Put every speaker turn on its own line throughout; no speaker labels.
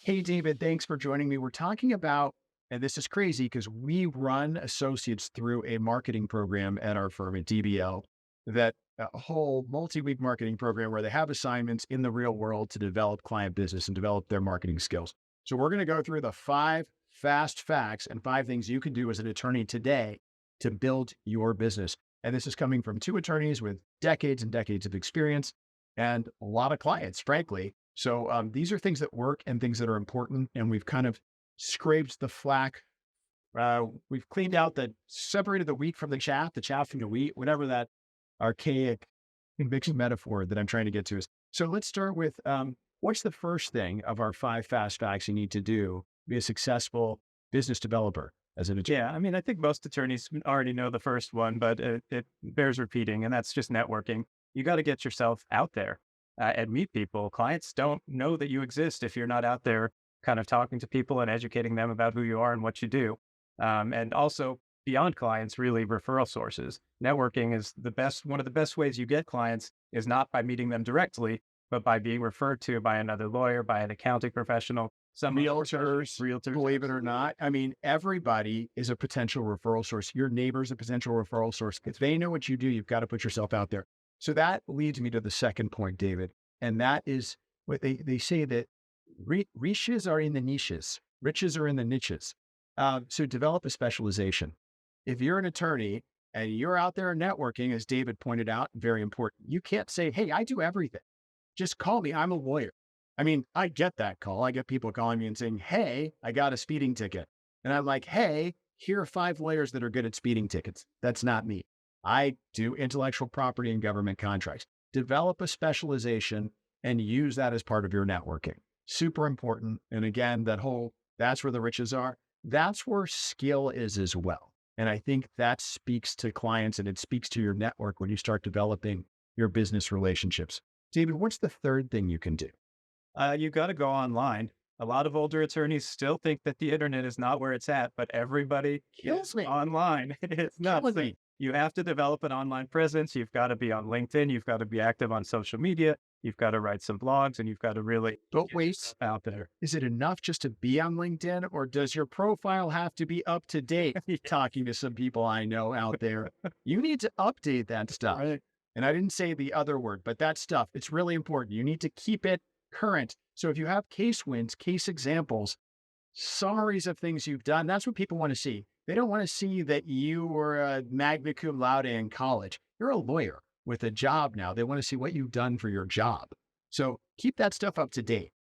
Hey, David, thanks for joining me. We're talking about, and this is crazy because we run associates through a marketing program at our firm at DBL, that a whole multi-week marketing program where they have assignments in the real world to develop client business and develop their marketing skills. So we're going to go through the 5 fast facts and 5 things you can do as an attorney today to build your business. And this is coming from 2 attorneys with decades and decades of experience and a lot of clients, frankly. So these are things that work and things that are important. And we've kind of scraped the flack. We've cleaned out separated the wheat from the chaff from the wheat, whatever that archaic conviction metaphor that I'm trying to get to is. So let's start with what's the first thing of our 5 fast facts you need to do to be a successful business developer as an attorney?
Yeah, I mean, I think most attorneys already know the first one, but it bears repeating, and that's just networking. You got to get yourself out there and meet people. Clients don't know that you exist if you're not out there kind of talking to people and educating them about who you are and what you do. And also, beyond clients, really referral sources. Networking is one of the best ways you get clients is not by meeting them directly, but by being referred to by another lawyer, by an accounting professional, some
Realtors, believe it or not. I mean, everybody is a potential referral source. Your neighbor's a potential referral source. If they know what you do, you've got to put yourself out there. So that leads me to the second point, David. And that is what they say that riches are in the niches, riches are in the niches. So develop a specialization. If you're an attorney and you're out there networking, as David pointed out, very important, you can't say, hey, I do everything. Just call me. I'm a lawyer. I mean, I get that call. I get people calling me and saying, hey, I got a speeding ticket. And I'm like, hey, here are 5 lawyers that are good at speeding tickets. That's not me. I do intellectual property and government contracts. Develop a specialization and use that as part of your networking. Super important. And again, that's where the riches are. That's where skill is as well. And I think that speaks to clients and it speaks to your network when you start developing your business relationships. David, what's the third thing you can do?
You got to go online. A lot of older attorneys still think that the internet is not where it's at, but everybody
Kills
is
me.
online. It's nuts.
Killing me.
You have to develop an online presence. You've got to be on LinkedIn. You've got to be active on social media. You've got to write some blogs and you've got to really
But
get
wait,
yourself out there.
is it enough just to be on LinkedIn or does your profile have to be up to date? Talking to some people I know out there, you need to update that stuff.
Right.
And I didn't say the other word, but that stuff, it's really important. You need to keep it current. So if you have case wins, case examples, summaries of things you've done, that's what people want to see. They don't want to see that you were a magna cum laude in college. You're a lawyer with a job now. They want to see what you've done for your job. So keep that stuff up to date.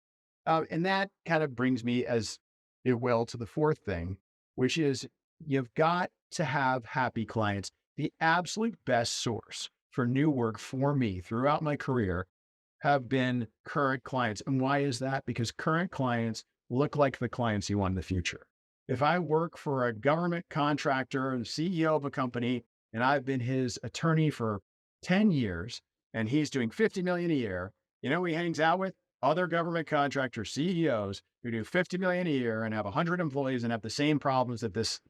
And that kind of brings me, as it will, to the fourth thing, which is you've got to have happy clients. The absolute best source for new work for me throughout my career have been current clients. And why is that? Because current clients look like the clients you want in the future. If I work for a government contractor, the CEO of a company, and I've been his attorney for 10 years, and he's doing 50 million a year, you know who he hangs out with? Other government contractor CEOs who do 50 million a year and have 100 employees and have the same problems that this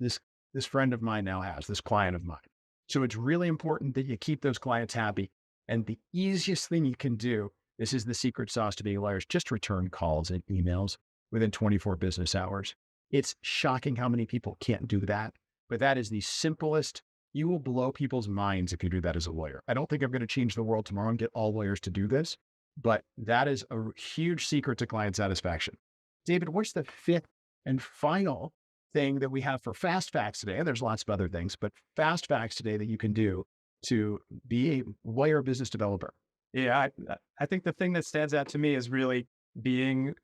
friend of mine now has, this client of mine. So it's really important that you keep those clients happy. And the easiest thing you can do, this is the secret sauce to being a lawyer, is just return calls and emails within 24 business hours. It's shocking how many people can't do that, but that is the simplest. You will blow people's minds if you do that as a lawyer. I don't think I'm going to change the world tomorrow and get all lawyers to do this, but that is a huge secret to client satisfaction. David, what's the fifth and final thing that we have for fast facts today? And there's lots of other things, but fast facts today that you can do to be a lawyer business developer.
Yeah, I think the thing that stands out to me is really being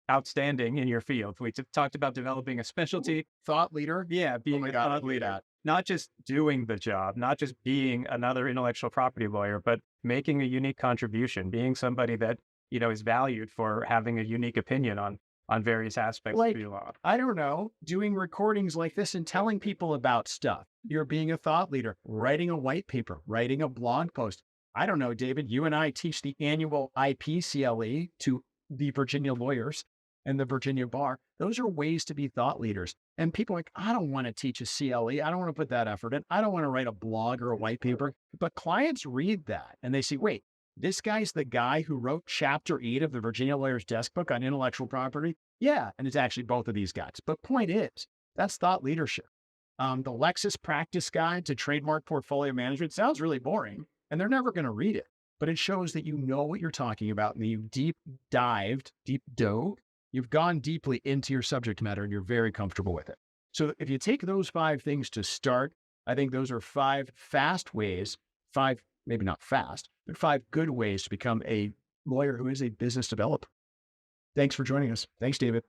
outstanding in your field. We talked about developing a specialty.
Thought leader.
Yeah,
Oh
being
my
a
God, I
thought
knew
leader,
that.
not just doing the job, not just being another intellectual property lawyer, but making a unique contribution, being somebody that, is valued for having a unique opinion on various aspects of
Like,
the law.
I don't know, doing recordings like this and telling people about stuff. You're being a thought leader, writing a white paper, writing a blog post. I don't know, David, you and I teach the annual IPCLE to the Virginia lawyers and the Virginia bar. Those are ways to be thought leaders. And people are like, I don't want to teach a CLE. I don't want to put that effort in. I don't want to write a blog or a white paper. But clients read that and they say, wait, This guy's the guy who wrote chapter 8 of the Virginia Lawyer's Desk book on intellectual property. Yeah, and it's actually both of these guys. But point is, that's thought leadership. The Lexis Practice Guide to Trademark Portfolio Management sounds really boring, and they're never going to read it. But it shows that you know what you're talking about, and that you deep dove, you've gone deeply into your subject matter, and you're very comfortable with it. So if you take those 5 things to start, I think those are 5 fast ways, 5, maybe not fast, but 5 good ways to become a lawyer who is a business developer. Thanks for joining us. Thanks, David.